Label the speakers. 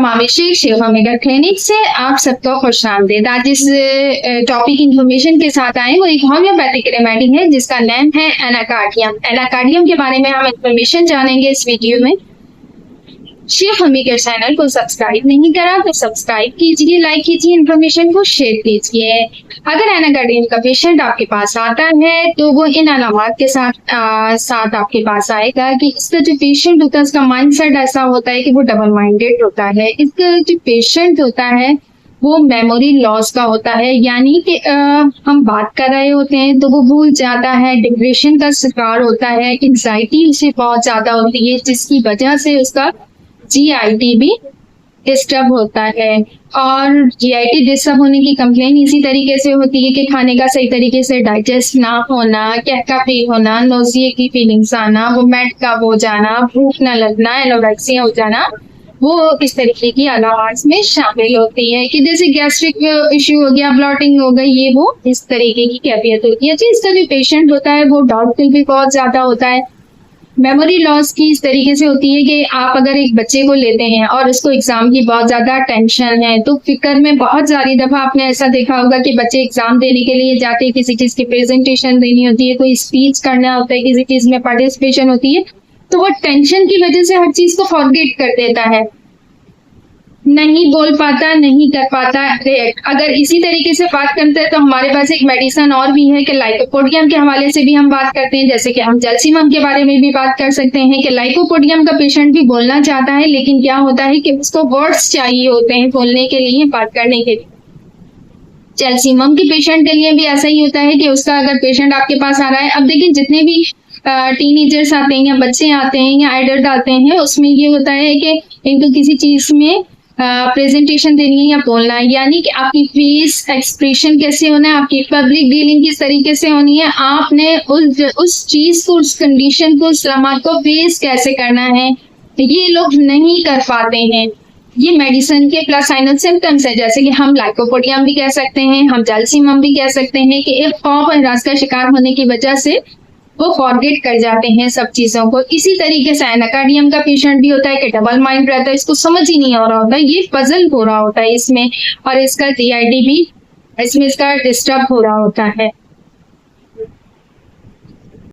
Speaker 1: तमाम Sheikh omega clinic से आप सबको खुशामदीद। आज इस टॉपिक इन्फॉर्मेशन के साथ आए वो एक होम्योपैथिक रेमेडी है जिसका नाम है एनाकार्डियम। एनाकार्डियम के बारे में हम इन्फॉर्मेशन जानेंगे इस वीडियो में। शेख ओमेगा चैनल को सब्सक्राइब नहीं करा तो सब्सक्राइब कीजिए, लाइक कीजिए, इन्फॉर्मेशन को शेयर कीजिए। अगर एनाकार्डियम का पेशेंट आपके पास आता है तो वो इन अलामात के साथ आपके पास आएगा कि इसका जो पेशेंट होता है उसका माइंडसेट ऐसा होता है कि वो डबल माइंडेड होता है। इसका जो पेशेंट होता है वो मेमोरी लॉस का होता है, यानी कि हम बात कर रहे होते हैं तो वो भूल जाता है, डिप्रेशन का शिकार होता है, एंजाइटी उसे बहुत ज्यादा होती है जिसकी वजह से उसका GIT भी डिस्टर्ब होता है। और GIT डिस्टर्ब होने की कंप्लेन इसी तरीके से होती है कि खाने का सही तरीके से डाइजेस्ट ना होना, कहका फील होना, नोजिए की फीलिंग्स आना, वोमिट का हो जाना, भूख न लगना, एनोरेक्सिया हो जाना, वो इस तरीके की अलामात में शामिल होती है कि जैसे गैस्ट्रिक इश्यू हो गया, ब्लॉटिंग हो गई, ये वो इस तरीके की कैफियत होती है। तो इसका जो पेशेंट होता है वो डाउटफुल भी बहुत ज्यादा होता है। मेमोरी लॉस की इस तरीके से होती है कि आप अगर एक बच्चे को लेते हैं और उसको एग्जाम की बहुत ज्यादा टेंशन है तो फिक्र में बहुत सारी दफा आपने ऐसा देखा होगा कि बच्चे एग्जाम देने के लिए जाते हैं, किसी चीज की प्रेजेंटेशन देनी होती है, कोई स्पीच करना होता है, किसी चीज में पार्टिसिपेशन होती है, तो वो टेंशन की वजह से हर चीज को फॉरगेट कर देता है, नहीं बोल पाता, नहीं कर पाता रिएक्ट। अगर इसी तरीके से बात करते हैं तो हमारे पास एक मेडिसिन और भी है कि लाइकोपोडियम के हवाले से भी हम बात करते हैं, जैसे कि हम जैल्सीमम के बारे में भी बात कर सकते हैं कि लाइकोपोडियम का पेशेंट भी बोलना चाहता है, लेकिन क्या होता है कि उसको वर्ड्स चाहिए होते हैं बोलने के लिए, बात करने के लिए। जैल्सीमम के पेशेंट के लिए भी ऐसा ही होता है कि उसका अगर पेशेंट आपके पास आ रहा है, अब देखिए जितने भी टीनेजर्स आते हैं या बच्चे आते हैं या एडल्ट आते हैं, उसमें ये होता है कि इनको किसी चीज में प्रेजेंटेशन देनी है या बोलना है, यानी कि आपकी फेस एक्सप्रेशन कैसे होना है, आपकी पब्लिक डीलिंग किस तरीके से होनी है, आपने उस चीज को, उस कंडीशन को, उस लम्हात को फेस कैसे करना है, ये लोग नहीं कर पाते हैं। ये मेडिसिन के प्लस साइनल सिम्टम्स है, जैसे कि हम लाइकोपोडियम भी कह सकते हैं, हम जैल्सीमम भी कह सकते हैं कि एक खौफ और हरास का शिकार होने की वजह से वो फॉरगेट कर जाते हैं सब चीजों को। इसी तरीके से एनाकार्डियम का पेशेंट भी होता है कि डबल माइंड रहता है, इसको समझ ही नहीं आ रहा होता है, ये पजल हो रहा होता है इसमें, और इसका GIT भी इसमें इसका डिस्टर्ब हो रहा होता है।